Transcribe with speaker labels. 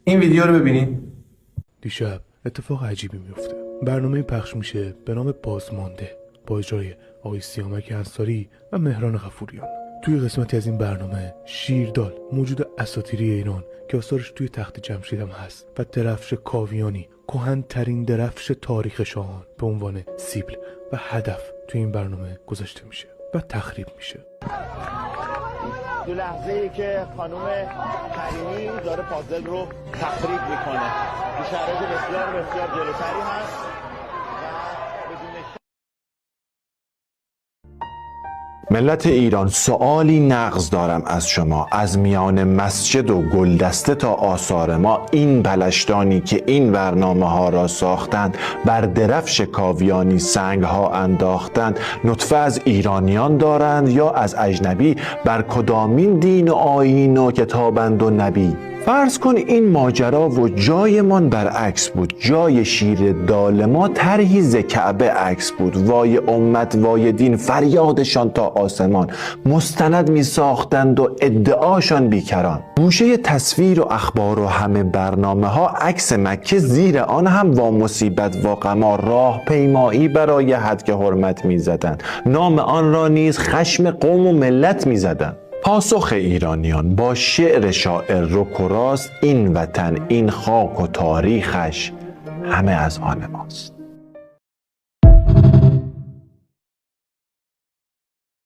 Speaker 1: این ویدیو رو ببینید.
Speaker 2: دیشب اتفاق عجیبی میفته. برنامه پخش میشه به نام بازمانده با اجرای آقای سیامک انصاری و مهران غفوریان. توی قسمتی از این برنامه شیردال موجود اساطیری ایران که آثارش توی تخت جمشید هم هست و درفش کاویانی کهن‌ترین درفش تاریخ شاهان به عنوان سیبل و هدف توی این برنامه گذاشته میشه و تخریب میشه.
Speaker 3: تو لحظه ای که خانم کریمی داره پازل رو تخریب میکنه، تو شرایط بسیار بسیار جلوتری هست و بدون
Speaker 4: ملت ایران، سوالی نغز دارم از شما. از میان مسجد و گلدسته تا آثار ما، این پلشتانی که این برنامه ها را ساختند، بر درفش کاویانی سنگ ها انداختند، نطفه از ایرانیان دارند یا از اجنبی؟ بر کدامین دین و آیین و کتابند و نبی؟ فرض کن این ماجرا و جایمان برعکس بود، جای شیر دال ما طرحی ز کعبه عکس بود. وای امت وای دین، فریادشان تا آسمان، مستند می ساختند و ادعاشان بیکران. گوشه تصویر و اخبار و همه برنامه ها عکس مکه، زیر آن هم وا مصیبت وا قمار، راه پیمایی برای حد حرمت می زدند، نام آن را نیز خشم قوم و ملت می زدند. پاسخ ایرانیان با شعر شاعر رک و راست، این وطن این خاک و تاریخش همه از آن ماست.